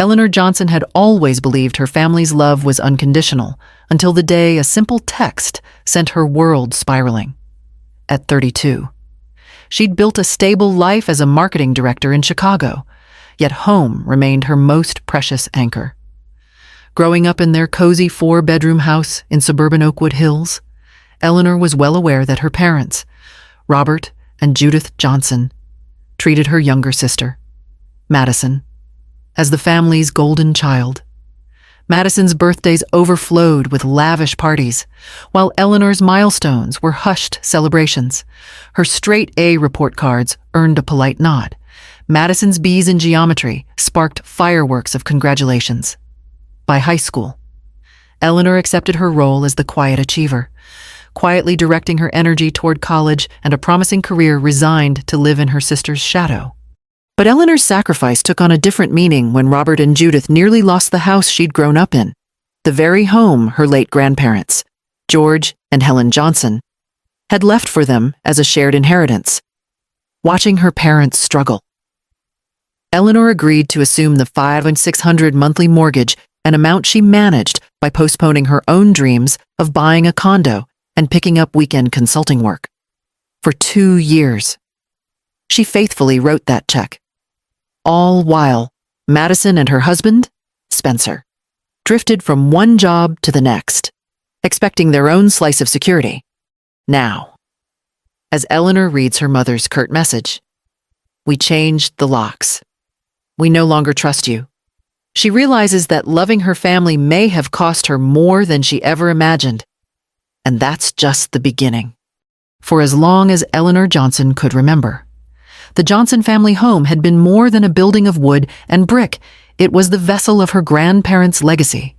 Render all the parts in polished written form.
Eleanor Johnson had always believed her family's love was unconditional, until the day a simple text sent her world spiraling. At 32, she'd built a stable life as a marketing director in Chicago, yet home remained her most precious anchor. Growing up in their cozy 4-bedroom house in suburban Oakwood Hills, Eleanor was well aware that her parents, Robert and Judith Johnson, treated her younger sister, Madison, as the family's golden child. Madison's birthdays overflowed with lavish parties, while Eleanor's milestones were hushed celebrations. Her straight-A report cards earned a polite nod. Madison's B's in geometry sparked fireworks of congratulations. By high school, Eleanor accepted her role as the quiet achiever, quietly directing her energy toward college and a promising career, resigned to live in her sister's shadow. But Eleanor's sacrifice took on a different meaning when Robert and Judith nearly lost the house she'd grown up in, the very home her late grandparents, George and Helen Johnson, had left for them as a shared inheritance. Watching her parents struggle, Eleanor agreed to assume the $5,600 monthly mortgage, an amount she managed by postponing her own dreams of buying a condo and picking up weekend consulting work. For 2 years, she faithfully wrote that check. All while Madison and her husband, Spencer, drifted from one job to the next, expecting their own slice of security. Now, as Eleanor reads her mother's curt message, "We changed the locks. We no longer trust you," she realizes that loving her family may have cost her more than she ever imagined. And that's just the beginning. For as long as Eleanor Johnson could remember, the Johnson family home had been more than a building of wood and brick. It was the vessel of her grandparents' legacy.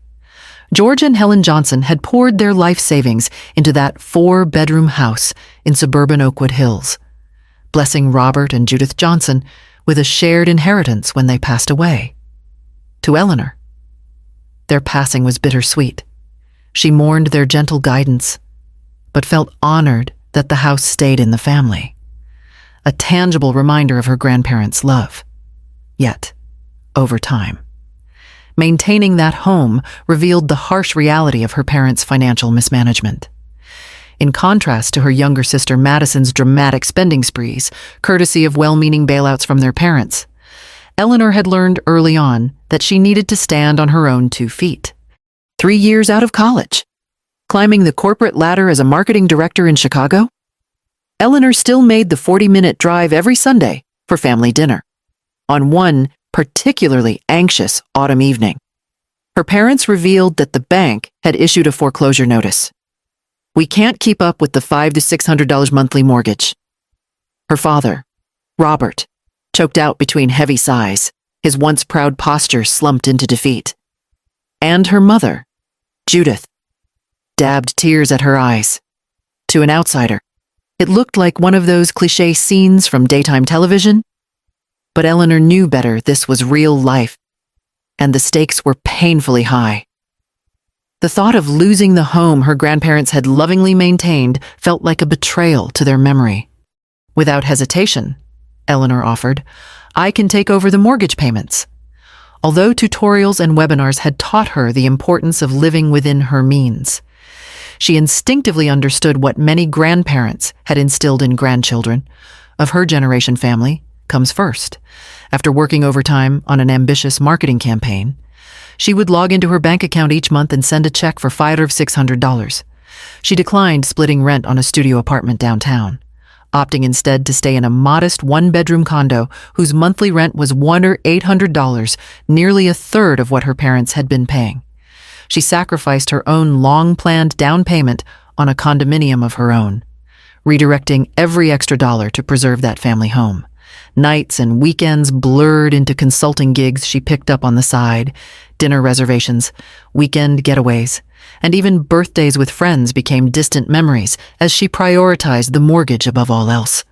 George and Helen Johnson had poured their life savings into that 4-bedroom house in suburban Oakwood Hills, blessing Robert and Judith Johnson with a shared inheritance when they passed away. To Eleanor, their passing was bittersweet. She mourned their gentle guidance, but felt honored that the house stayed in the family, a tangible reminder of her grandparents' love. Yet, over time, maintaining that home revealed the harsh reality of her parents' financial mismanagement. In contrast to her younger sister Madison's dramatic spending sprees, courtesy of well-meaning bailouts from their parents, Eleanor had learned early on that she needed to stand on her own 2 feet. 3 years out of college, climbing the corporate ladder as a marketing director in Chicago, Eleanor still made the 40-minute drive every Sunday for family dinner. On one particularly anxious autumn evening, her parents revealed that the bank had issued a foreclosure notice. "We can't keep up with the $500 to $600 monthly mortgage." Her father, Robert, choked out between heavy sighs, his once proud posture slumped into defeat. And her mother, Judith, dabbed tears at her eyes. To an outsider, it looked like one of those cliché scenes from daytime television. But Eleanor knew better. This was real life, and the stakes were painfully high. The thought of losing the home her grandparents had lovingly maintained felt like a betrayal to their memory. Without hesitation, Eleanor offered, "I can take over the mortgage payments." Although tutorials and webinars had taught her the importance of living within her means, she instinctively understood what many grandparents had instilled in grandchildren. Of her generation, family comes first. After working overtime on an ambitious marketing campaign, she would log into her bank account each month and send a check for $500 or $600. She declined splitting rent on a studio apartment downtown, opting instead to stay in a modest 1-bedroom condo whose monthly rent was $100 or $800, nearly a third of what her parents had been paying. She sacrificed her own long-planned down payment on a condominium of her own, redirecting every extra dollar to preserve that family home. Nights and weekends blurred into consulting gigs she picked up on the side, dinner reservations, weekend getaways, and even birthdays with friends became distant memories as she prioritized the mortgage above all else.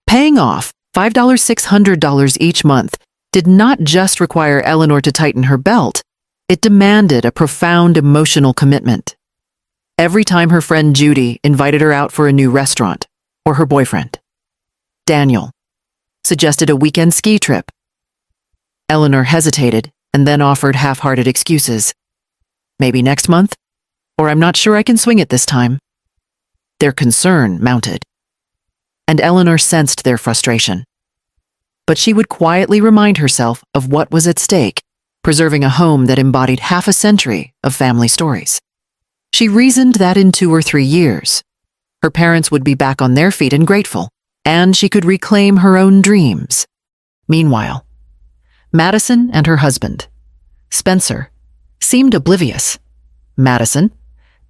Paying off $500, $600 each month did not just require Eleanor to tighten her belt, it demanded a profound emotional commitment. Every time her friend Judy invited her out for a new restaurant, or her boyfriend, Daniel, suggested a weekend ski trip, Eleanor hesitated, and then offered half-hearted excuses. Maybe next month? Or I'm not sure I can swing it this time. Their concern mounted, and Eleanor sensed their frustration. But she would quietly remind herself of what was at stake, preserving a home that embodied half a century of family stories. She reasoned that in 2 or 3 years, her parents would be back on their feet and grateful, and she could reclaim her own dreams. Meanwhile, Madison and her husband, Spencer, seemed oblivious. Madison,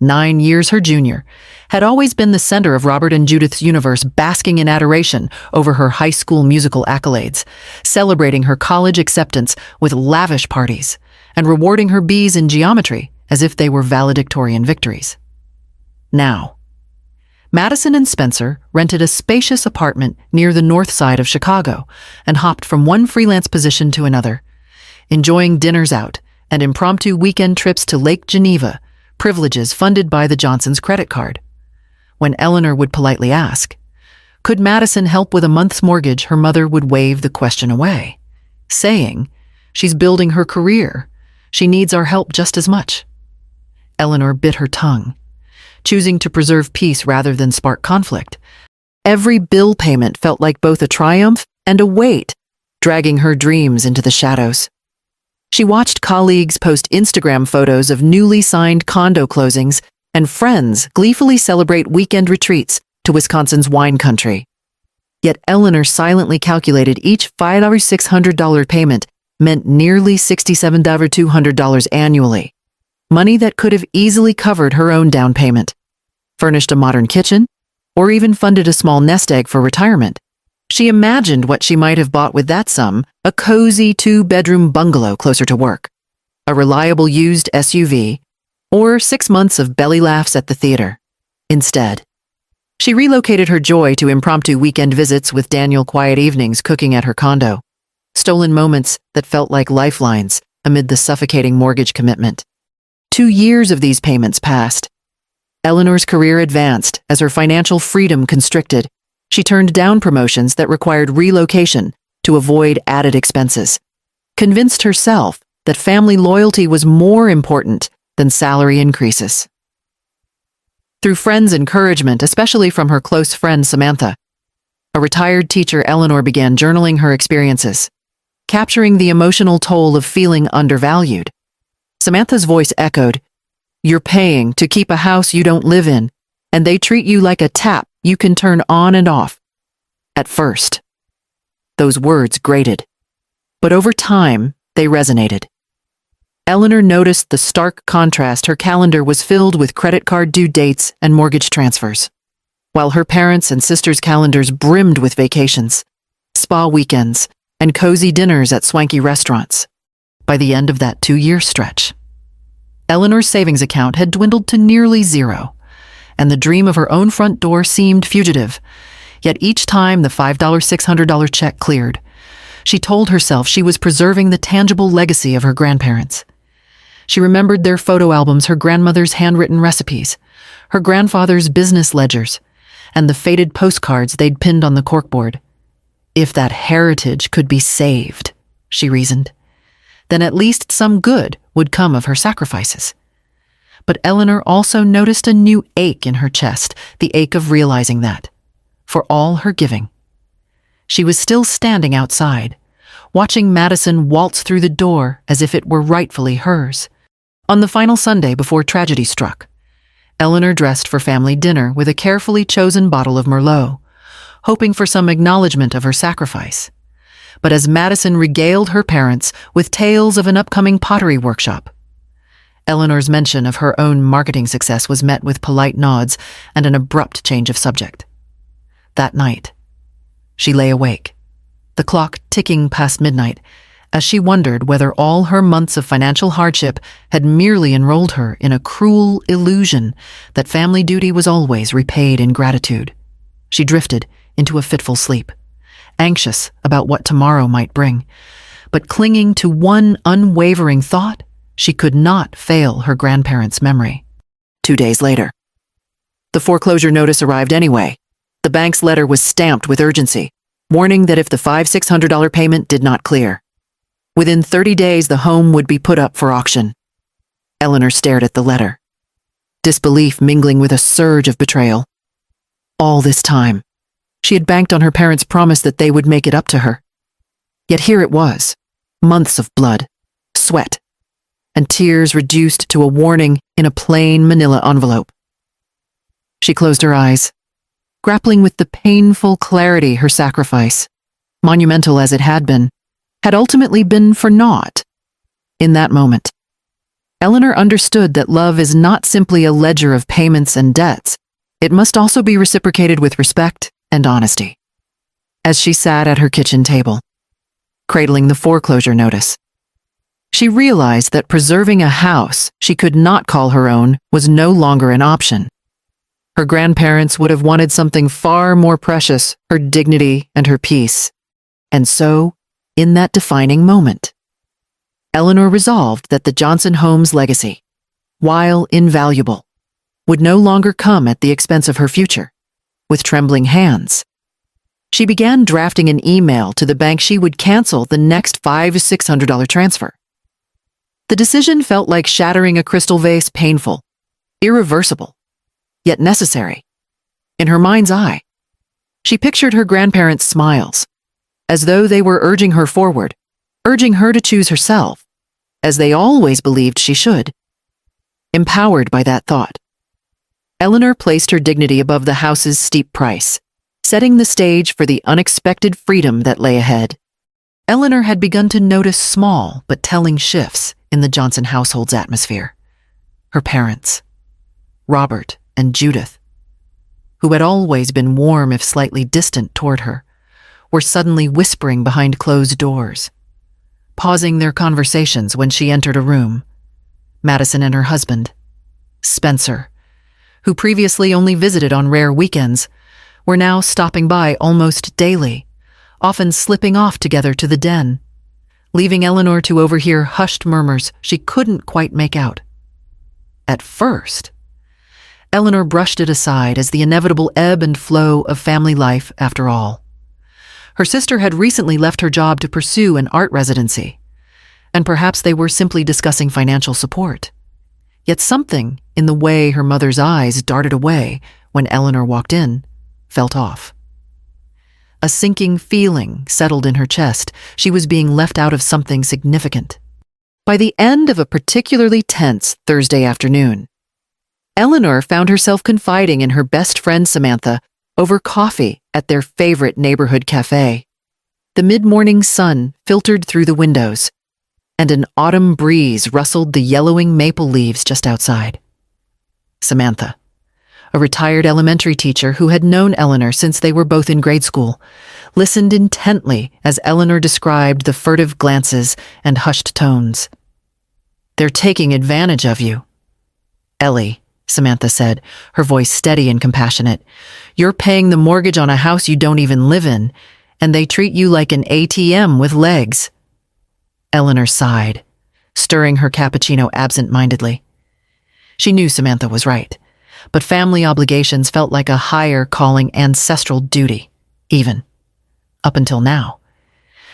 9 years her junior, had always been the center of Robert and Judith's universe, basking in adoration over her high school musical accolades, celebrating her college acceptance with lavish parties, and rewarding her B's in geometry as if they were valedictorian victories. Now, Madison and Spencer rented a spacious apartment near the north side of Chicago and hopped from one freelance position to another, enjoying dinners out and impromptu weekend trips to Lake Geneva, privileges funded by the Johnsons' credit card. When Eleanor would politely ask, could Madison help with a month's mortgage, her mother would wave the question away, saying, she's building her career. She needs our help just as much. Eleanor bit her tongue, choosing to preserve peace rather than spark conflict. Every bill payment felt like both a triumph and a weight, dragging her dreams into the shadows. She watched colleagues post Instagram photos of newly signed condo closings and friends gleefully celebrate weekend retreats to Wisconsin's wine country. Yet Eleanor silently calculated each $5,600 payment meant nearly $67,200 annually, money that could have easily covered her own down payment, furnished a modern kitchen, or even funded a small nest egg for retirement. She imagined what she might have bought with that sum: a cozy 2-bedroom bungalow closer to work, a reliable used SUV, or 6 months of belly laughs at the theater. Instead, she relocated her joy to impromptu weekend visits with Daniel, quiet evenings cooking at her condo, stolen moments that felt like lifelines amid the suffocating mortgage commitment. 2 years of these payments passed. Eleanor's career advanced as her financial freedom constricted. She turned down promotions that required relocation to avoid added expenses, convinced herself that family loyalty was more important than salary increases. Through friends' encouragement, especially from her close friend Samantha, a retired teacher, Eleanor began journaling her experiences, capturing the emotional toll of feeling undervalued. Samantha's voice echoed, "You're paying to keep a house you don't live in, and they treat you like a tap you can turn on and off." At first, those words grated, but over time, they resonated. Eleanor noticed the stark contrast. Her calendar was filled with credit card due dates and mortgage transfers, while her parents' and sisters' calendars brimmed with vacations, spa weekends, and cozy dinners at swanky restaurants. By the end of that 2-year stretch, Eleanor's savings account had dwindled to nearly zero, and the dream of her own front door seemed fugitive. Yet each time the $5,600 check cleared, she told herself she was preserving the tangible legacy of her grandparents. She remembered their photo albums, her grandmother's handwritten recipes, her grandfather's business ledgers, and the faded postcards they'd pinned on the corkboard. If that heritage could be saved, she reasoned, then at least some good would come of her sacrifices. But Eleanor also noticed a new ache in her chest, the ache of realizing that, for all her giving, she was still standing outside, watching Madison waltz through the door as if it were rightfully hers. On the final Sunday before tragedy struck, Eleanor dressed for family dinner with a carefully chosen bottle of Merlot, hoping for some acknowledgement of her sacrifice. But as Madison regaled her parents with tales of an upcoming pottery workshop, Eleanor's mention of her own marketing success was met with polite nods and an abrupt change of subject. That night, she lay awake, the clock ticking past midnight, as she wondered whether all her months of financial hardship had merely enrolled her in a cruel illusion that family duty was always repaid in gratitude. She drifted into a fitful sleep, anxious about what tomorrow might bring, but clinging to one unwavering thought: she could not fail her grandparents' memory. 2 days later, the foreclosure notice arrived anyway. The bank's letter was stamped with urgency, warning that if the $5,600 payment did not clear, Within 30 days, the home would be put up for auction. Eleanor stared at the letter, disbelief mingling with a surge of betrayal. All this time, she had banked on her parents' promise that they would make it up to her. Yet here it was, months of blood, sweat, and tears reduced to a warning in a plain manila envelope. She closed her eyes, grappling with the painful clarity her sacrifice, monumental as it had ultimately been for naught. In that moment, Eleanor understood that love is not simply a ledger of payments and debts. It must also be reciprocated with respect and honesty. As she sat at her kitchen table, cradling the foreclosure notice, she realized that preserving a house she could not call her own was no longer an option. Her grandparents would have wanted something far more precious, her dignity and her peace. And so, in that defining moment, Eleanor resolved that the Johnson home's legacy, while invaluable, would no longer come at the expense of her future. With trembling hands, she began drafting an email to the bank she would cancel the next $500 to $600 transfer. The decision felt like shattering a crystal vase, painful, irreversible, yet necessary. In her mind's eye, she pictured her grandparents' smiles, as though they were urging her forward, urging her to choose herself, as they always believed she should. Empowered by that thought, Eleanor placed her dignity above the house's steep price, setting the stage for the unexpected freedom that lay ahead. Eleanor had begun to notice small but telling shifts in the Johnson household's atmosphere. Her parents, Robert and Judith, who had always been warm if slightly distant toward her, were suddenly whispering behind closed doors, pausing their conversations when she entered a room. Madison and her husband, Spencer, who previously only visited on rare weekends, were now stopping by almost daily, often slipping off together to the den, leaving Eleanor to overhear hushed murmurs she couldn't quite make out. At first, Eleanor brushed it aside as the inevitable ebb and flow of family life after all. Her sister had recently left her job to pursue an art residency, and perhaps they were simply discussing financial support. Yet something in the way her mother's eyes darted away when Eleanor walked in felt off. A sinking feeling settled in her chest. She was being left out of something significant. By the end of a particularly tense Thursday afternoon, Eleanor found herself confiding in her best friend Samantha over coffee at their favorite neighborhood cafe. The mid-morning sun filtered through the windows, and an autumn breeze rustled the yellowing maple leaves just outside. Samantha, a retired elementary teacher who had known Eleanor since they were both in grade school, listened intently as Eleanor described the furtive glances and hushed tones. "They're taking advantage of you." "Ellie," Samantha said, her voice steady and compassionate, "you're paying the mortgage on a house you don't even live in, and they treat you like an ATM with legs." Eleanor sighed, stirring her cappuccino absent-mindedly. She knew Samantha was right, but family obligations felt like a higher calling, ancestral duty, even. Up until now,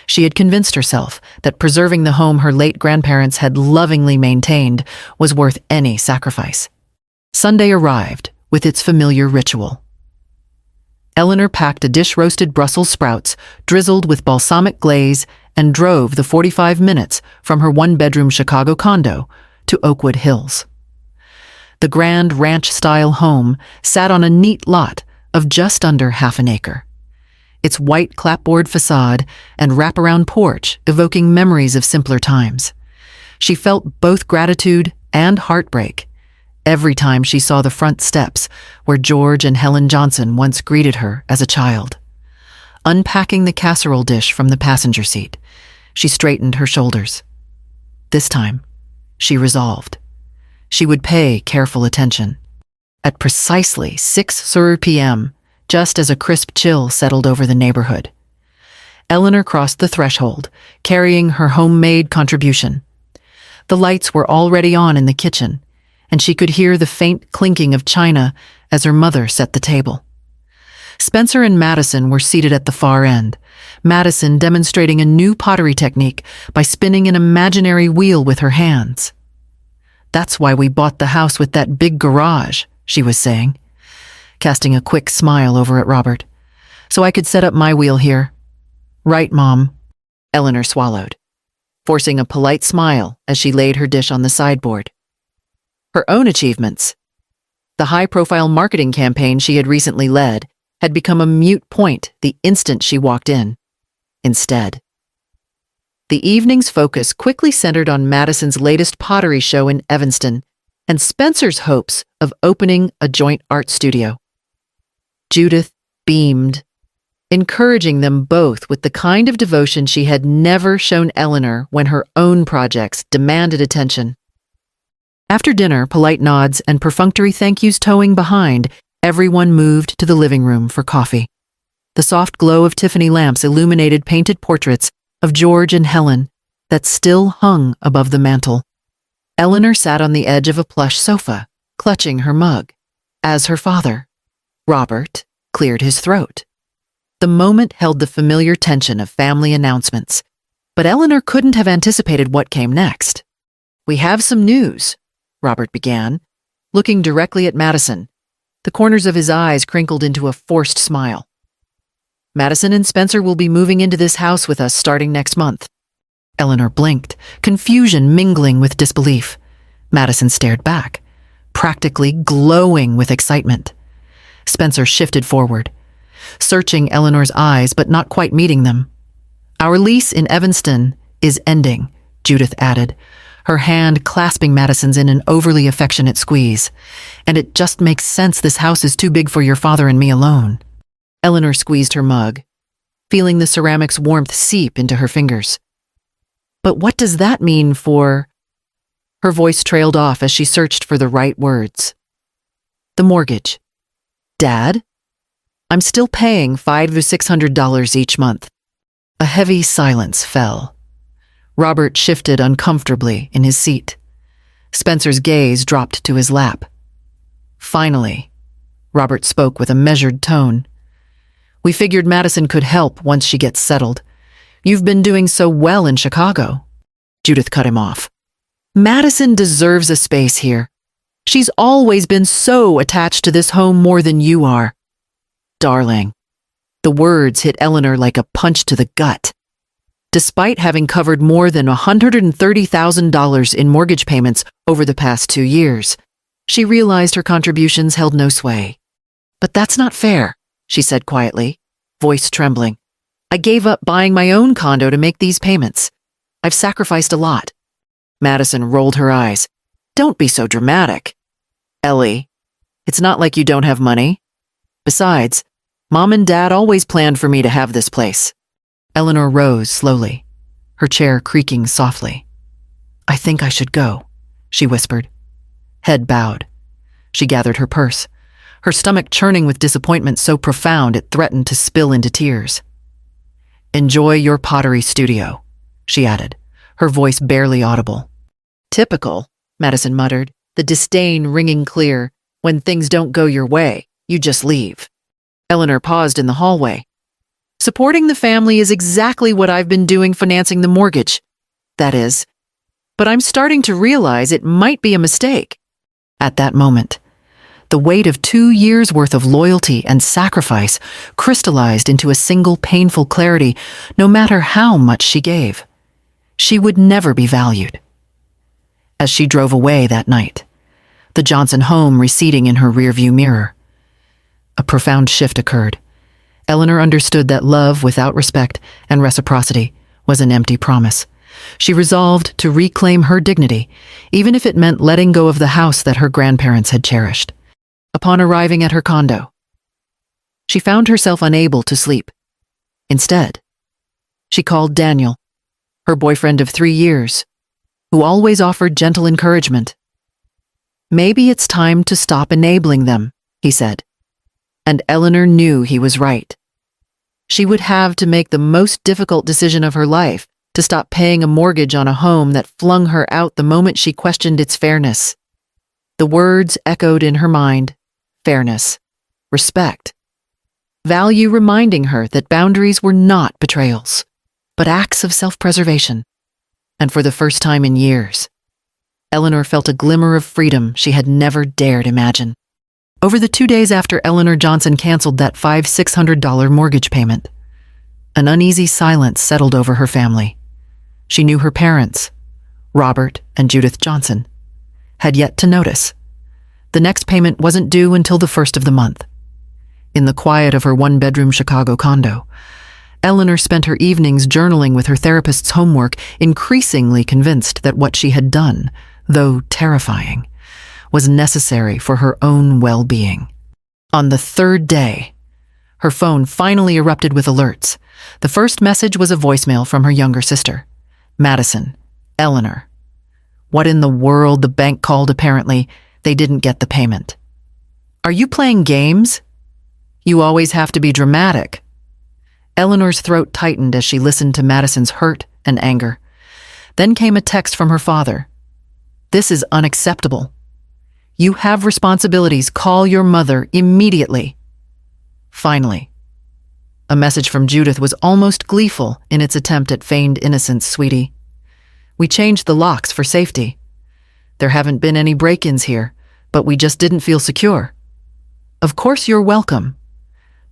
she had convinced herself that preserving the home her late grandparents had lovingly maintained was worth any sacrifice. Sunday arrived with its familiar ritual. Eleanor packed a dish-roasted Brussels sprouts drizzled with balsamic glaze and drove the 45 minutes from her one-bedroom Chicago condo to Oakwood Hills. The grand ranch-style home sat on a neat lot of just under half an acre, its white clapboard facade and wraparound porch evoking memories of simpler times. She felt both gratitude and heartbreak every time she saw the front steps where George and Helen Johnson once greeted her as a child. Unpacking the casserole dish from the passenger seat, she straightened her shoulders. This time, she resolved. She would pay careful attention. At precisely 6:00 p.m., just as a crisp chill settled over the neighborhood, Eleanor crossed the threshold, carrying her homemade contribution. The lights were already on in the kitchen, and she could hear the faint clinking of china as her mother set the table. Spencer and Madison were seated at the far end, Madison demonstrating a new pottery technique by spinning an imaginary wheel with her hands. "That's why we bought the house with that big garage," she was saying, casting a quick smile over at Robert. "So I could set up my wheel here." "Right, Mom." Eleanor swallowed, forcing a polite smile as she laid her dish on the sideboard. Her own achievements, the high-profile marketing campaign she had recently led, had become a moot point the instant she walked in. Instead, the evening's focus quickly centered on Madison's latest pottery show in Evanston and Spencer's hopes of opening a joint art studio. Judith beamed, encouraging them both with the kind of devotion she had never shown Eleanor when her own projects demanded attention. After dinner, polite nods and perfunctory thank yous towing behind, everyone moved to the living room for coffee. The soft glow of Tiffany lamps illuminated painted portraits of George and Helen that still hung above the mantel. Eleanor sat on the edge of a plush sofa, clutching her mug, as her father, Robert, cleared his throat. The moment held the familiar tension of family announcements, but Eleanor couldn't have anticipated what came next. "We have some news," Robert began, looking directly at Madison. The corners of his eyes crinkled into a forced smile. "Madison and Spencer will be moving into this house with us starting next month." Eleanor blinked, confusion mingling with disbelief. Madison stared back, practically glowing with excitement. Spencer shifted forward, searching Eleanor's eyes but not quite meeting them. "Our lease in Evanston is ending," Judith added, her hand clasping Madison's in an overly affectionate squeeze. "And it just makes sense this house is too big for your father and me alone." Eleanor squeezed her mug, feeling the ceramic's warmth seep into her fingers. "But what does that mean for—" Her voice trailed off as she searched for the right words. "The mortgage. Dad? I'm still paying $500 to $600 each month." A heavy silence fell. Robert shifted uncomfortably in his seat. Spencer's gaze dropped to his lap. "Finally," Robert spoke with a measured tone, "we figured Madison could help once she gets settled. You've been doing so well in Chicago." Judith cut him off. "Madison deserves a space here. She's always been so attached to this home more than you are." "Darling." The words hit Eleanor like a punch to the gut. Despite having covered more than $130,000 in mortgage payments over the past 2 years, she realized her contributions held no sway. "But that's not fair," she said quietly, voice trembling. "I gave up buying my own condo to make these payments. I've sacrificed a lot." Madison rolled her eyes. "Don't be so dramatic. Ellie, it's not like you don't have money. Besides, Mom and Dad always planned for me to have this place." Eleanor rose slowly, her chair creaking softly. "I think I should go," she whispered. Head bowed. She gathered her purse, her stomach churning with disappointment so profound it threatened to spill into tears. "Enjoy your pottery studio," she added, her voice barely audible. "Typical," Madison muttered, the disdain ringing clear. "When things don't go your way, you just leave." Eleanor paused in the hallway. "Supporting the family is exactly what I've been doing financing the mortgage. That is, but I'm starting to realize it might be a mistake." At that moment, the weight of 2 years' worth of loyalty and sacrifice crystallized into a single painful clarity, no matter how much she gave. She would never be valued. As she drove away that night, the Johnson home receding in her rearview mirror, a profound shift occurred. Eleanor understood that love without respect and reciprocity was an empty promise. She resolved to reclaim her dignity, even if it meant letting go of the house that her grandparents had cherished. Upon arriving at her condo, she found herself unable to sleep. Instead, she called Daniel, her boyfriend of 3 years, who always offered gentle encouragement. "Maybe it's time to stop enabling them," he said. And Eleanor knew he was right. She would have to make the most difficult decision of her life to stop paying a mortgage on a home that flung her out the moment she questioned its fairness. The words echoed in her mind: fairness, respect, value reminding her that boundaries were not betrayals, but acts of self-preservation. And for the first time in years, Eleanor felt a glimmer of freedom she had never dared imagine. Over the 2 days after Eleanor Johnson canceled that $600 mortgage payment, an uneasy silence settled over her family. She knew her parents, Robert and Judith Johnson, had yet to notice. The next payment wasn't due until the first of the month. In the quiet of her one-bedroom Chicago condo, Eleanor spent her evenings journaling with her therapist's homework, increasingly convinced that what she had done, though terrifying, was necessary for her own well-being. On the third day, her phone finally erupted with alerts. The first message was a voicemail from her younger sister, Madison. Eleanor. What in the world? The bank called apparently. They didn't get the payment. Are you playing games? You always have to be dramatic. Eleanor's throat tightened as she listened to Madison's hurt and anger. Then came a text from her father. This is unacceptable. You have responsibilities. Call your mother immediately. Finally, a message from Judith was almost gleeful in its attempt at feigned innocence. Sweetie, we changed the locks for safety. There haven't been any break-ins here, but we just didn't feel secure. Of course you're welcome.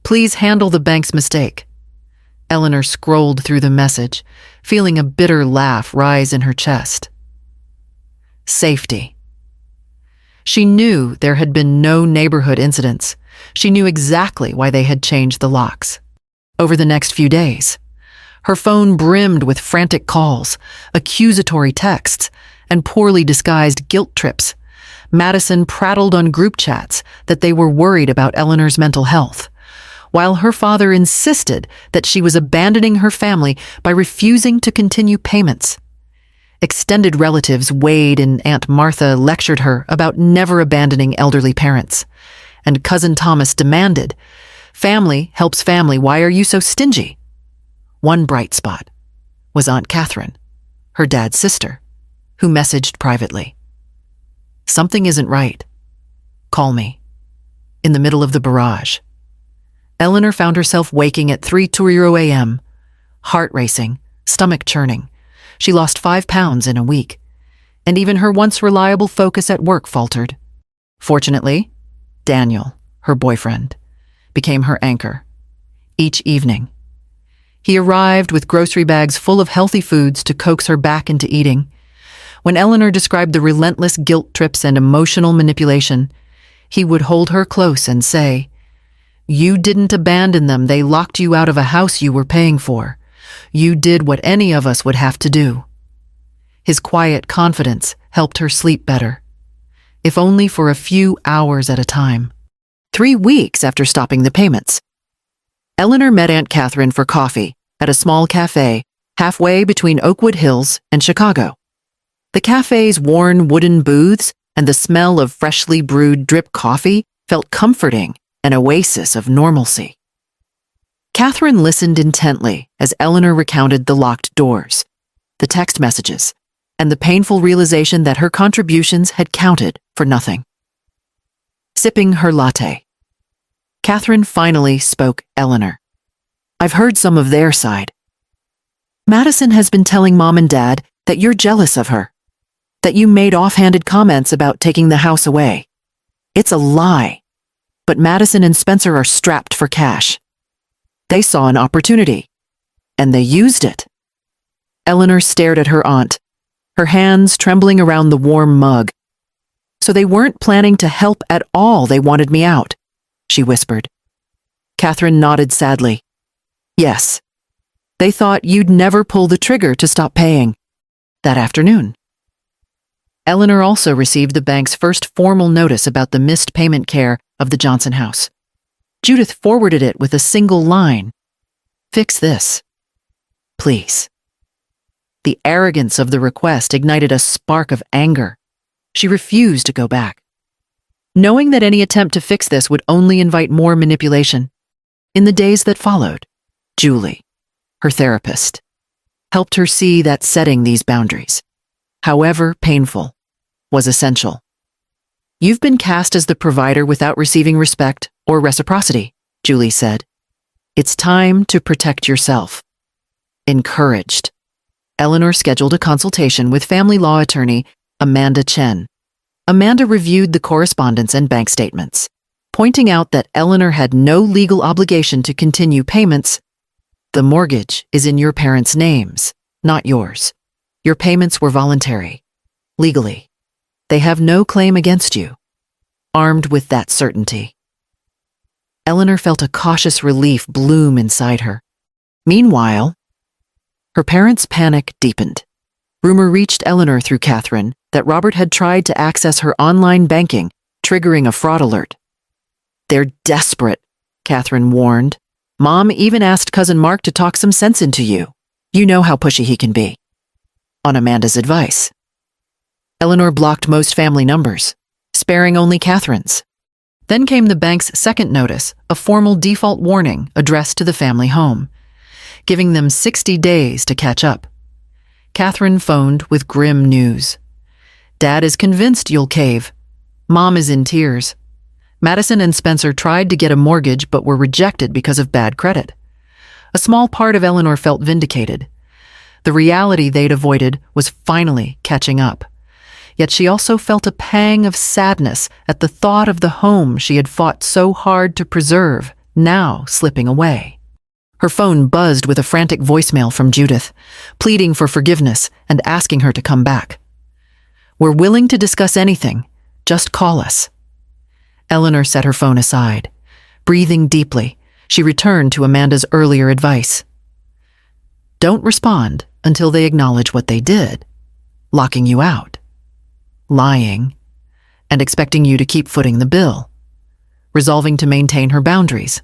Please handle the bank's mistake. Eleanor scrolled through the message, feeling a bitter laugh rise in her chest. Safety. She knew there had been no neighborhood incidents. She knew exactly why they had changed the locks. Over the next few days, her phone brimmed with frantic calls, accusatory texts, and poorly disguised guilt trips. Madison prattled on group chats that they were worried about Eleanor's mental health, while her father insisted that she was abandoning her family by refusing to continue payments. Extended relatives Wade and Aunt Martha lectured her about never abandoning elderly parents, and Cousin Thomas demanded, "Family helps family, why are you so stingy?" One bright spot was Aunt Catherine, her dad's sister, who messaged privately. Something isn't right. Call me. In the middle of the barrage, Eleanor found herself waking at 3:20 a.m., heart racing, stomach churning. She lost 5 pounds in a week, and even her once reliable focus at work faltered. Fortunately, Daniel, her boyfriend, became her anchor. Each evening, he arrived with grocery bags full of healthy foods to coax her back into eating. When Eleanor described the relentless guilt trips and emotional manipulation, he would hold her close and say, "You didn't abandon them. They locked you out of a house you were paying for. You did what any of us would have to do." His quiet confidence helped her sleep better, if only for a few hours at a time. 3 weeks after stopping the payments, Eleanor met Aunt Catherine for coffee at a small cafe halfway between Oakwood Hills and Chicago. The cafe's worn wooden booths and the smell of freshly brewed drip coffee felt comforting, an oasis of normalcy. Catherine listened intently as Eleanor recounted the locked doors, the text messages, and the painful realization that her contributions had counted for nothing. Sipping her latte, Catherine finally spoke. Eleanor, I've heard some of their side. Madison has been telling Mom and Dad that you're jealous of her, that you made offhanded comments about taking the house away. It's a lie. But Madison and Spencer are strapped for cash. They saw an opportunity, and they used it. Eleanor stared at her aunt, her hands trembling around the warm mug. So they weren't planning to help at all. They wanted me out, she whispered. Catherine nodded sadly. Yes. They thought you'd never pull the trigger to stop paying. That afternoon, Eleanor also received the bank's first formal notice about the missed payment care of the Johnson house. Judith forwarded it with a single line. Fix this, please. The arrogance of the request ignited a spark of anger. She refused to go back, knowing that any attempt to fix this would only invite more manipulation. In the days that followed, Julie, her therapist, helped her see that setting these boundaries, however painful, was essential. You've been cast as the provider without receiving respect or reciprocity, Julie said. It's time to protect yourself. Encouraged. Eleanor scheduled a consultation with family law attorney Amanda Chen. Amanda reviewed the correspondence and bank statements, pointing out that Eleanor had no legal obligation to continue payments. The mortgage is in your parents' names, not yours. Your payments were voluntary. Legally, they have no claim against you. Armed with that certainty, Eleanor felt a cautious relief bloom inside her. Meanwhile, her parents' panic deepened. Rumor reached Eleanor through Catherine that Robert had tried to access her online banking, triggering a fraud alert. They're desperate, Catherine warned. Mom even asked cousin Mark to talk some sense into you. You know how pushy he can be. On Amanda's advice, Eleanor blocked most family numbers, sparing only Catherine's. Then came the bank's second notice, a formal default warning addressed to the family home, giving them 60 days to catch up. Catherine phoned with grim news. Dad is convinced you'll cave. Mom is in tears. Madison and Spencer tried to get a mortgage but were rejected because of bad credit. A small part of Eleanor felt vindicated. The reality they'd avoided was finally catching up. Yet she also felt a pang of sadness at the thought of the home she had fought so hard to preserve, now slipping away. Her phone buzzed with a frantic voicemail from Judith, pleading for forgiveness and asking her to come back. We're willing to discuss anything. Just call us. Eleanor set her phone aside. Breathing deeply, she returned to Amanda's earlier advice. Don't respond until they acknowledge what they did, locking you out, lying, and expecting you to keep footing the bill, resolving to maintain her boundaries.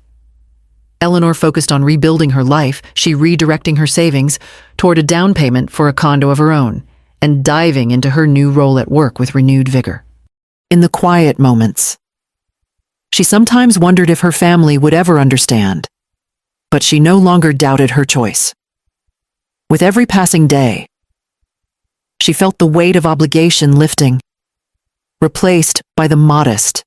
Eleanor focused on rebuilding her life, she redirecting her savings toward a down payment for a condo of her own, and diving into her new role at work with renewed vigor. In the quiet moments, she sometimes wondered if her family would ever understand, but she no longer doubted her choice. With every passing day, she felt the weight of obligation lifting, replaced by the modest,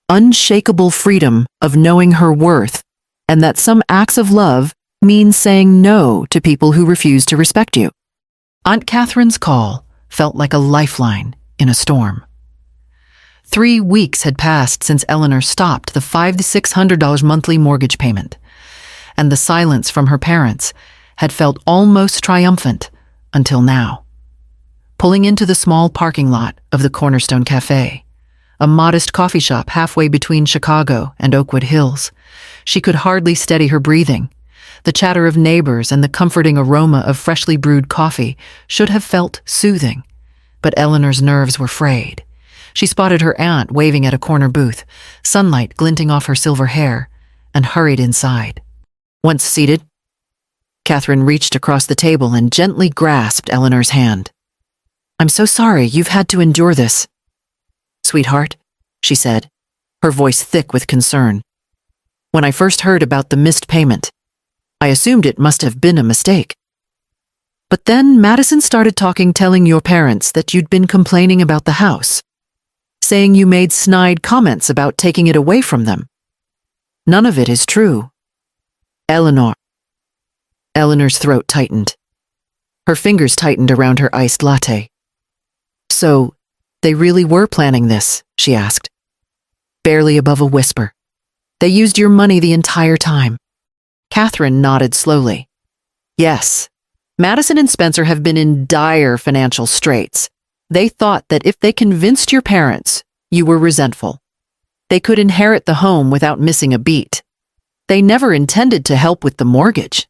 unshakable freedom of knowing her worth and that some acts of love mean saying no to people who refuse to respect you. Aunt Catherine's call felt like a lifeline in a storm. 3 weeks had passed since Eleanor stopped the $500 to $600 monthly mortgage payment, and the silence from her parents had felt almost triumphant until now. Pulling into the small parking lot of the Cornerstone Cafe, a modest coffee shop halfway between Chicago and Oakwood Hills, she could hardly steady her breathing. The chatter of neighbors and the comforting aroma of freshly brewed coffee should have felt soothing, but Eleanor's nerves were frayed. She spotted her aunt waving at a corner booth, sunlight glinting off her silver hair, and hurried inside. Once seated, Catherine reached across the table and gently grasped Eleanor's hand. I'm so sorry you've had to endure this. Sweetheart, she said, her voice thick with concern. When I first heard about the missed payment, I assumed it must have been a mistake. But then Madison started talking, telling your parents that you'd been complaining about the house, saying you made snide comments about taking it away from them. None of it is true. Eleanor. Eleanor's throat tightened. Her fingers tightened around her iced latte. So, they really were planning this, she asked, barely above a whisper. They used your money the entire time. Catherine nodded slowly. Yes, Madison and Spencer have been in dire financial straits. They thought that if they convinced your parents you were resentful, they could inherit the home without missing a beat. They never intended to help with the mortgage.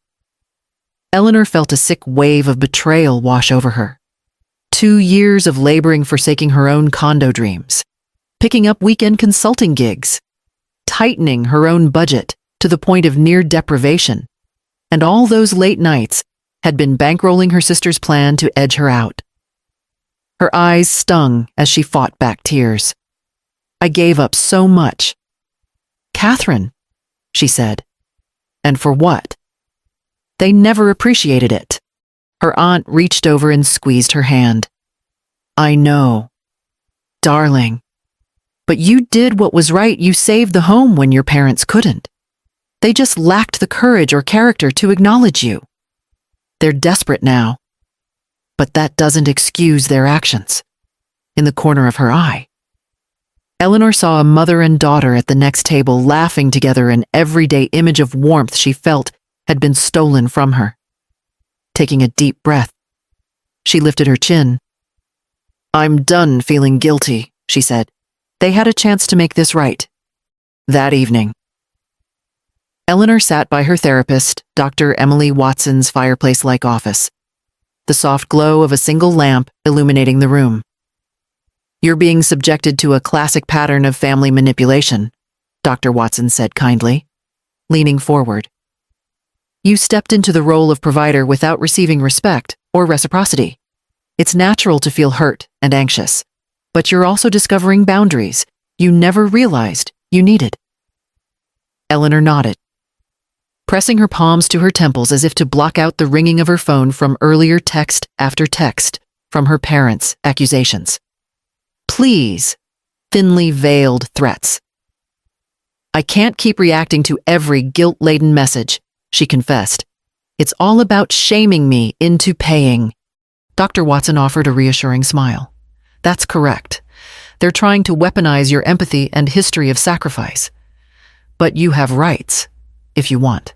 Eleanor felt a sick wave of betrayal wash over her. 2 years of laboring forsaking her own condo dreams, picking up weekend consulting gigs, tightening her own budget to the point of near deprivation, and all those late nights had been bankrolling her sister's plan to edge her out. Her eyes stung as she fought back tears. I gave up so much. Catherine, she said. And for what? They never appreciated it. Her aunt reached over and squeezed her hand. I know. Darling. But you did what was right. You saved the home when your parents couldn't. They just lacked the courage or character to acknowledge you. They're desperate now. But that doesn't excuse their actions. In the corner of her eye, Eleanor saw a mother and daughter at the next table laughing together, an everyday image of warmth she felt had been stolen from her. Taking a deep breath, she lifted her chin. "I'm done feeling guilty," she said. They had a chance to make this right. That evening, Eleanor sat by her therapist, Dr. Emily Watson's fireplace-like office, the soft glow of a single lamp illuminating the room. "You're being subjected to a classic pattern of family manipulation," Dr. Watson said kindly, leaning forward. "You stepped into the role of provider without receiving respect or reciprocity. It's natural to feel hurt and anxious, but you're also discovering boundaries you never realized you needed." Eleanor nodded, pressing her palms to her temples as if to block out the ringing of her phone from earlier text after text from her parents' accusations. Pleas, thinly veiled threats. "I can't keep reacting to every guilt-laden message," she confessed. "It's all about shaming me into paying." Dr. Watson offered a reassuring smile. "That's correct. They're trying to weaponize your empathy and history of sacrifice. But you have rights, if you want.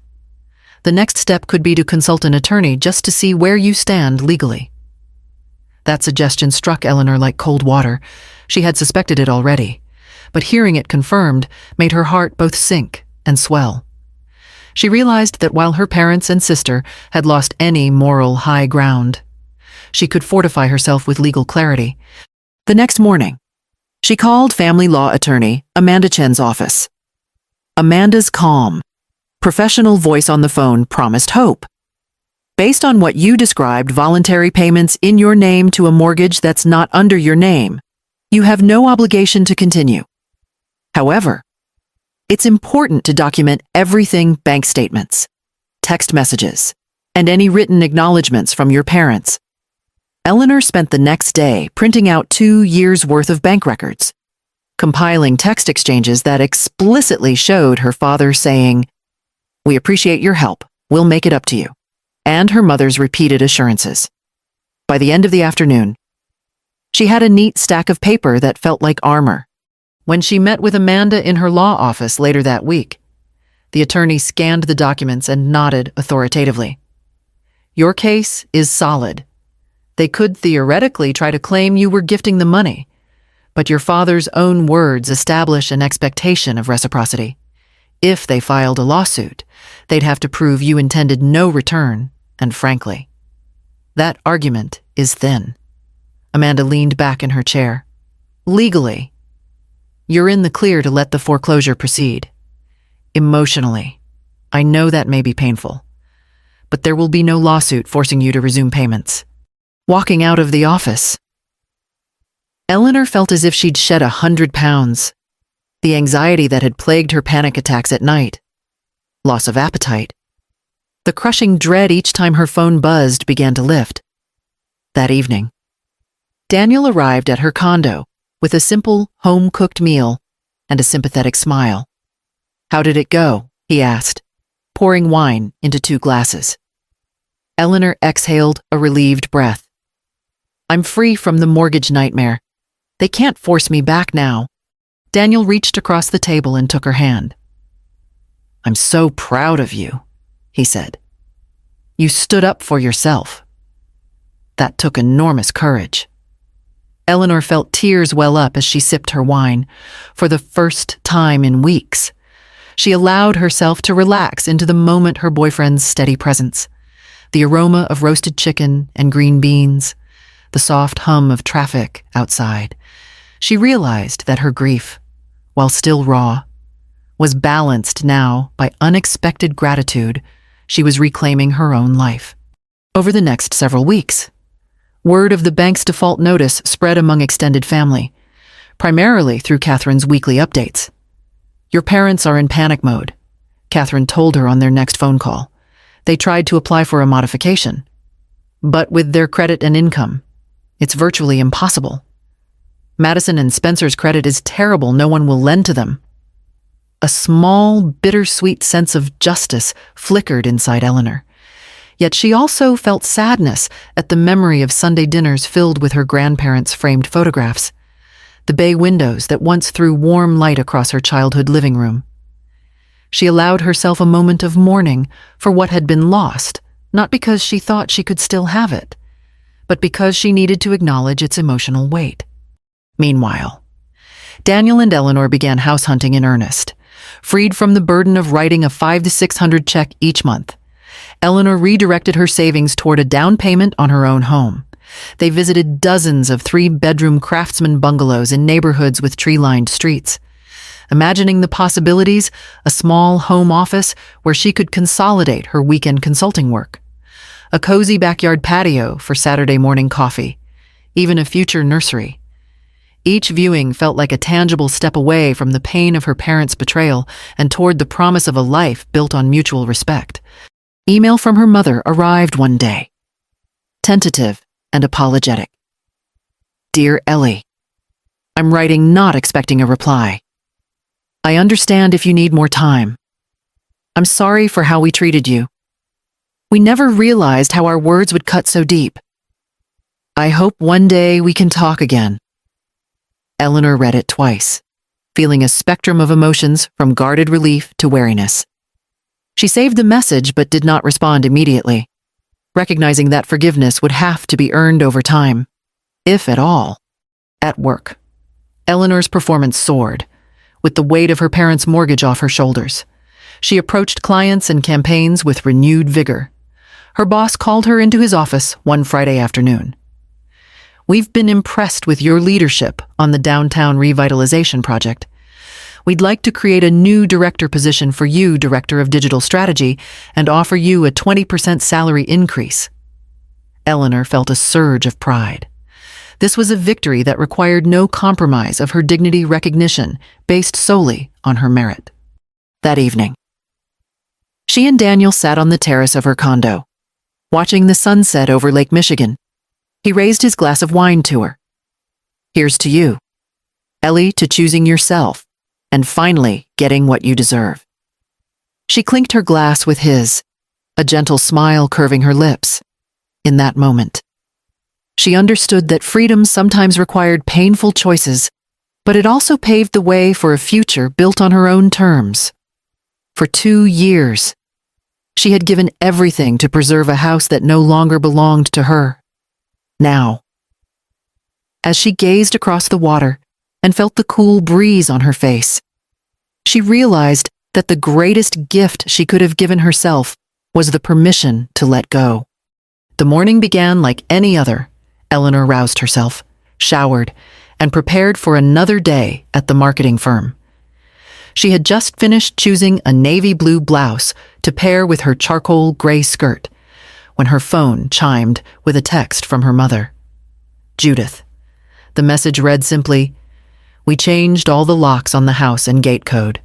The next step could be to consult an attorney just to see where you stand legally." That suggestion struck Eleanor like cold water. She had suspected it already, but hearing it confirmed made her heart both sink and swell. She realized that while her parents and sister had lost any moral high ground, she could fortify herself with legal clarity. The next morning, she called family law attorney Amanda Chen's office. Amanda's calm, professional voice on the phone promised hope. "Based on what you described, voluntary payments in your name to a mortgage that's not under your name, you have no obligation to continue. However, it's important to document everything: bank statements, text messages, and any written acknowledgments from your parents." Eleanor spent the next day printing out 2 years' worth of bank records, compiling text exchanges that explicitly showed her father saying, "We appreciate your help, we'll make it up to you," and her mother's repeated assurances. By the end of the afternoon, she had a neat stack of paper that felt like armor. When she met with Amanda in her law office later that week, the attorney scanned the documents and nodded authoritatively. "Your case is solid. They could theoretically try to claim you were gifting the money, but your father's own words establish an expectation of reciprocity. If they filed a lawsuit, they'd have to prove you intended no return, and frankly, that argument is thin." Amanda leaned back in her chair. "Legally, you're in the clear to let the foreclosure proceed. Emotionally, I know that may be painful, but there will be no lawsuit forcing you to resume payments." Walking out of the office, Eleanor felt as if she'd shed 100 pounds. The anxiety that had plagued her panic attacks at night, loss of appetite, the crushing dread each time her phone buzzed began to lift. That evening, Daniel arrived at her condo with a simple, home-cooked meal and a sympathetic smile. "How did it go?" he asked, pouring wine into 2 glasses. Eleanor exhaled a relieved breath. "I'm free from the mortgage nightmare. They can't force me back now." Daniel reached across the table and took her hand. "I'm so proud of you," he said. "You stood up for yourself. That took enormous courage." Eleanor felt tears well up as she sipped her wine. For the first time in weeks, she allowed herself to relax into the moment her boyfriend's steady presence. The aroma of roasted chicken and green beans, the soft hum of traffic outside. She realized that her grief, while still raw, was balanced now by unexpected gratitude. She was reclaiming her own life. Over the next several weeks, word of the bank's default notice spread among extended family, primarily through Catherine's weekly updates. "Your parents are in panic mode," Catherine told her on their next phone call. "They tried to apply for a modification, but with their credit and income, it's virtually impossible. Madison and Spencer's credit is terrible. No one will lend to them." A small, bittersweet sense of justice flickered inside Eleanor. Yet she also felt sadness at the memory of Sunday dinners filled with her grandparents' framed photographs, the bay windows that once threw warm light across her childhood living room. She allowed herself a moment of mourning for what had been lost, not because she thought she could still have it, but because she needed to acknowledge its emotional weight. Meanwhile, Daniel and Eleanor began house hunting in earnest. Freed from the burden of writing a $500 to $600 check each month, Eleanor redirected her savings toward a down payment on her own home. They visited dozens of 3-bedroom craftsman bungalows in neighborhoods with tree-lined streets. Imagining the possibilities, a small home office where she could consolidate her weekend consulting work, a cozy backyard patio for Saturday morning coffee, even a future nursery. Each viewing felt like a tangible step away from the pain of her parents' betrayal and toward the promise of a life built on mutual respect. Email from her mother arrived one day, tentative and apologetic. Dear Ellie, I'm writing not expecting a reply. I understand if you need more time. I'm sorry for how we treated you. We never realized how our words would cut so deep. I hope one day we can talk again. Eleanor read it twice, feeling a spectrum of emotions from guarded relief to wariness. She saved the message but did not respond immediately, recognizing that forgiveness would have to be earned over time, if at all. At work, Eleanor's performance soared, with the weight of her parents' mortgage off her shoulders. She approached clients and campaigns with renewed vigor. Her boss called her into his office one Friday afternoon. We've been impressed with your leadership on the downtown revitalization project. We'd like to create a new director position for you, Director of Digital Strategy, and offer you a 20% salary increase. Eleanor felt a surge of pride. This was a victory that required no compromise of her dignity recognition, based solely on her merit. That evening, she and Daniel sat on the terrace of her condo, watching the sunset over Lake Michigan. He raised his glass of wine to her. Here's to you, Ellie, to choosing yourself and finally getting what you deserve. She clinked her glass with his, a gentle smile curving her lips. In that moment, she understood that freedom sometimes required painful choices, but it also paved the way for a future built on her own terms. For 2 years, she had given everything to preserve a house that no longer belonged to her. Now, as she gazed across the water and felt the cool breeze on her face, she realized that the greatest gift she could have given herself was the permission to let go. The morning began like any other. Eleanor roused herself, showered, and prepared for another day at the marketing firm. She had just finished choosing a navy blue blouse to pair with her charcoal gray skirt when her phone chimed with a text from her mother. Judith. The message read simply, "We changed all the locks on the house and gate code.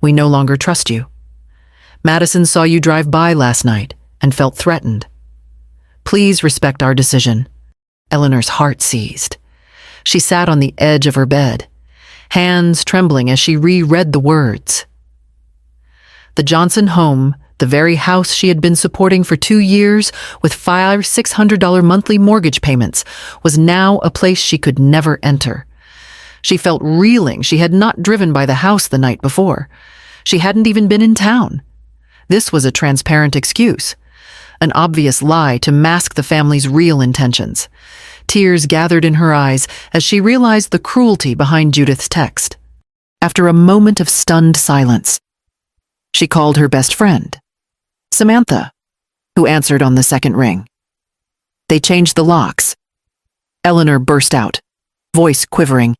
We no longer trust you. Madison saw you drive by last night and felt threatened. Please respect our decision." Eleanor's heart seized. She sat on the edge of her bed, hands trembling as she reread the words. The Johnson home, the very house she had been supporting for 2 years with $500-600 monthly mortgage payments, was now a place she could never enter. She felt reeling. She had not driven by the house the night before. She hadn't even been in town. This was a transparent excuse, an obvious lie to mask the family's real intentions. Tears gathered in her eyes as she realized the cruelty behind Judith's text. After a moment of stunned silence, she called her best friend, Samantha, who answered on the second ring. "They changed the locks." Eleanor burst out, voice quivering.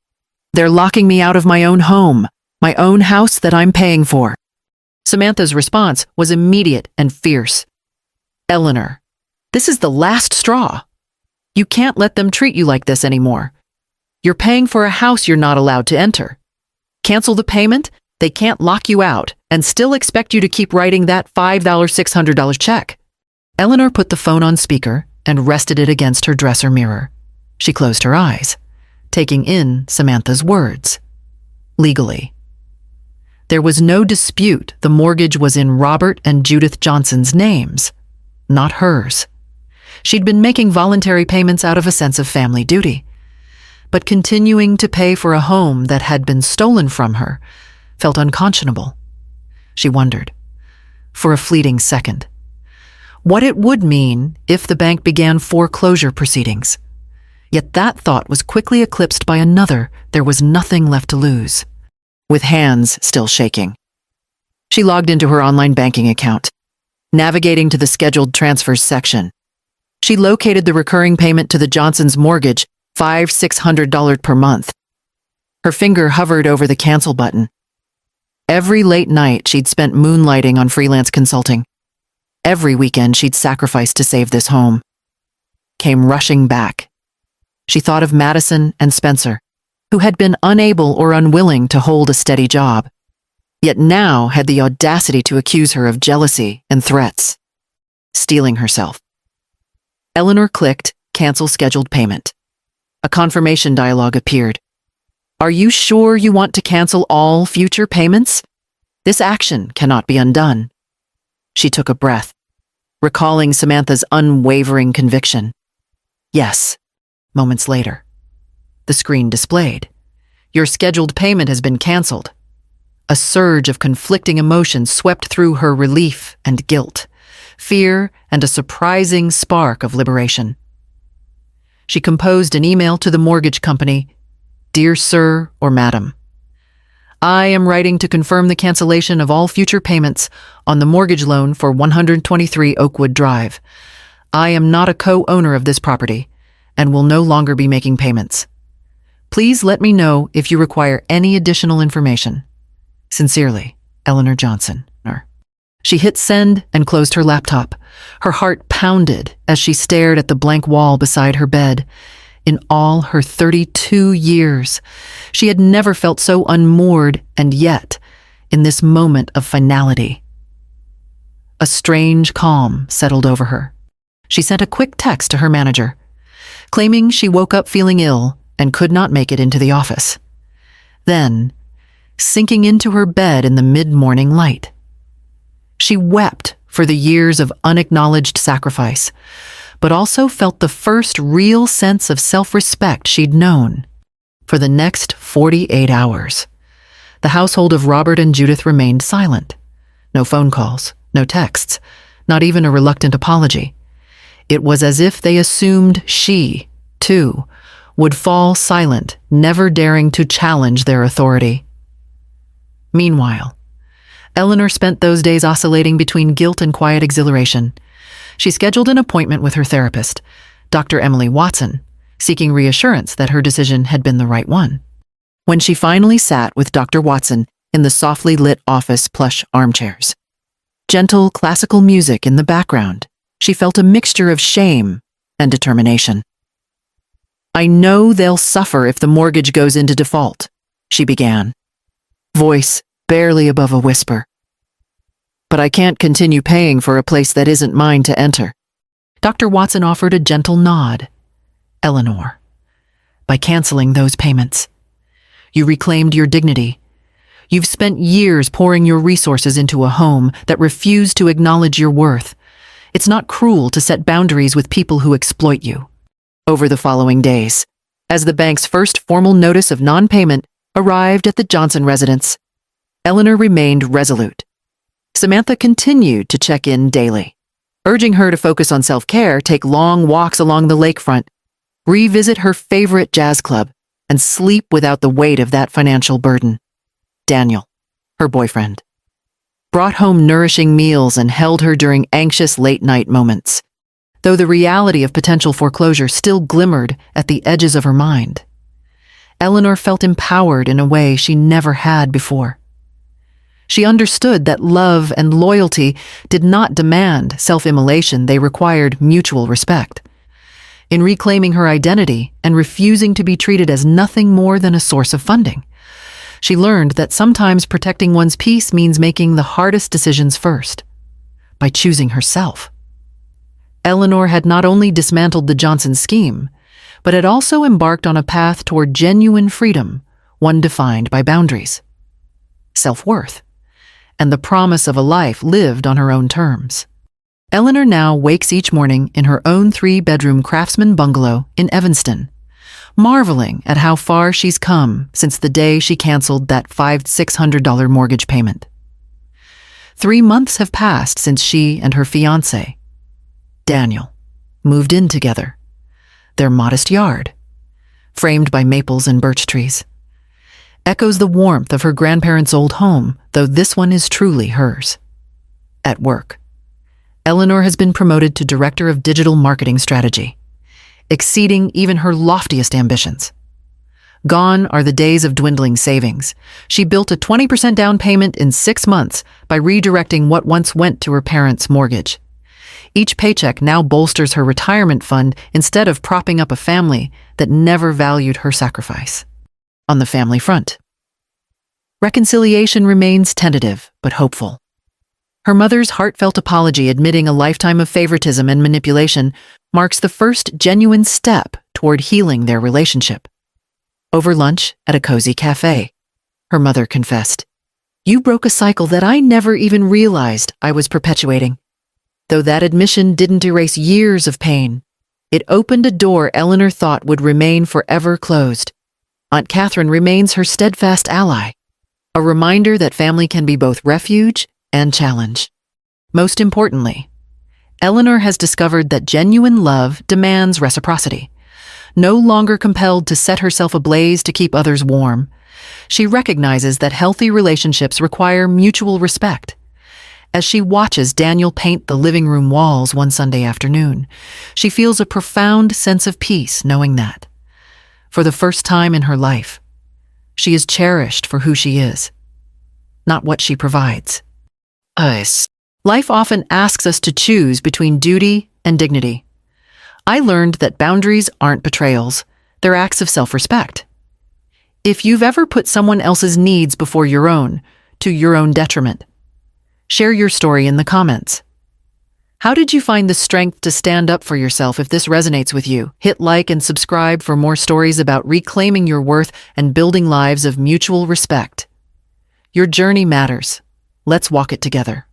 "They're locking me out of my own home, my own house that I'm paying for." Samantha's response was immediate and fierce. "Eleanor, this is the last straw. You can't let them treat you like this anymore. You're paying for a house you're not allowed to enter. Cancel the payment, they can't lock you out and still expect you to keep writing that $500-600 check." Eleanor put the phone on speaker and rested it against her dresser mirror. She closed her eyes, taking in Samantha's words. Legally, There was no dispute the mortgage was in Robert and Judith Johnson's names, not hers. She'd been making voluntary payments out of a sense of family duty. But continuing to pay for a home that had been stolen from her felt unconscionable. She wondered, for a fleeting second, what it would mean if the bank began foreclosure proceedings. Yet that thought was quickly eclipsed by another. There was nothing left to lose. With hands still shaking, she logged into her online banking account. Navigating to the scheduled transfers section, she located the recurring payment to the Johnsons' mortgage, $600 per month. Her finger hovered over the cancel button. Every late night she'd spent moonlighting on freelance consulting. Every weekend she'd sacrificed to save this home came rushing back. She thought of Madison and Spencer, who had been unable or unwilling to hold a steady job, yet now had the audacity to accuse her of jealousy and threats. Steeling herself, Eleanor clicked Cancel Scheduled Payment. A confirmation dialog appeared. Are you sure you want to cancel all future payments? This action cannot be undone. She took a breath, recalling Samantha's unwavering conviction. Yes. Moments later, the screen displayed. Your scheduled payment has been canceled. A surge of conflicting emotions swept through her: relief and guilt, fear and a surprising spark of liberation. She composed an email to the mortgage company. Dear Sir or Madam, I am writing to confirm the cancellation of all future payments on the mortgage loan for 123 Oakwood Drive. I am not a co-owner of this property and will no longer be making payments. Please let me know if you require any additional information. Sincerely, Eleanor Johnson. She hit send and closed her laptop. Her heart pounded as she stared at the blank wall beside her bed. In all her 32 years, she had never felt so unmoored, and yet, in this moment of finality, a strange calm settled over her. She sent a quick text to her manager, claiming she woke up feeling ill and could not make it into the office. Then, sinking into her bed in the mid-morning light, she wept for the years of unacknowledged sacrifice, but also felt the first real sense of self-respect she'd known. For the next 48 hours, the household of Robert and Judith remained silent. No phone calls, no texts, not even a reluctant apology. It was as if they assumed she, too, would fall silent, never daring to challenge their authority. Meanwhile, Eleanor spent those days oscillating between guilt and quiet exhilaration. She scheduled an appointment with her therapist, Dr. Emily Watson, seeking reassurance that her decision had been the right one. When she finally sat with Dr. Watson in the softly lit office plush armchairs, gentle classical music in the background, she felt a mixture of shame and determination. I know they'll suffer if the mortgage goes into default, she began, voice barely above a whisper. But I can't continue paying for a place that isn't mine to enter. Dr. Watson offered a gentle nod. Eleanor, by canceling those payments, you reclaimed your dignity. You've spent years pouring your resources into a home that refused to acknowledge your worth. It's not cruel to set boundaries with people who exploit you. Over the following days, as the bank's first formal notice of non-payment arrived at the Johnson residence, Eleanor remained resolute. Samantha continued to check in daily, urging her to focus on self-care, take long walks along the lakefront, revisit her favorite jazz club, and sleep without the weight of that financial burden. Daniel, her boyfriend, brought home nourishing meals and held her during anxious late-night moments, though the reality of potential foreclosure still glimmered at the edges of her mind. Eleanor felt empowered in a way she never had before. She understood that love and loyalty did not demand self-immolation, they required mutual respect. In reclaiming her identity and refusing to be treated as nothing more than a source of funding, she learned that sometimes protecting one's peace means making the hardest decisions first, by choosing herself. Eleanor had not only dismantled the Johnson scheme, but had also embarked on a path toward genuine freedom, one defined by boundaries. self-worth, and the promise of a life lived on her own terms. Eleanor now wakes each morning in her own 3-bedroom craftsman bungalow in Evanston, marveling at how far she's come since the day she canceled that $600 mortgage payment. 3 months have passed since she and her fiancé, Daniel, moved in together. Their modest yard, framed by maples and birch trees, echoes the warmth of her grandparents' old home, though this one is truly hers. At work, Eleanor has been promoted to Director of Digital Marketing Strategy, exceeding even her loftiest ambitions. Gone are the days of dwindling savings. She built a 20% down payment in 6 months by redirecting what once went to her parents' mortgage. Each paycheck now bolsters her retirement fund instead of propping up a family that never valued her sacrifice. On the family front, reconciliation remains tentative but hopeful. Her mother's heartfelt apology admitting a lifetime of favoritism and manipulation marks the first genuine step toward healing their relationship. Over lunch at a cozy cafe, her mother confessed, "You broke a cycle that I never even realized I was perpetuating." Though that admission didn't erase years of pain, it opened a door Eleanor thought would remain forever closed. Aunt Catherine remains her steadfast ally, a reminder that family can be both refuge and challenge. Most importantly, Eleanor has discovered that genuine love demands reciprocity. No longer compelled to set herself ablaze to keep others warm, she recognizes that healthy relationships require mutual respect. As she watches Daniel paint the living room walls one Sunday afternoon, she feels a profound sense of peace knowing that, for the first time in her life, she is cherished for who she is, not what she provides. Life often asks us to choose between duty and dignity. I learned that boundaries aren't betrayals, they're acts of self-respect. If you've ever put someone else's needs before your own, to your own detriment, share your story in the comments. How did you find the strength to stand up for yourself? If this resonates with you, hit like and subscribe for more stories about reclaiming your worth and building lives of mutual respect. Your journey matters. Let's walk it together.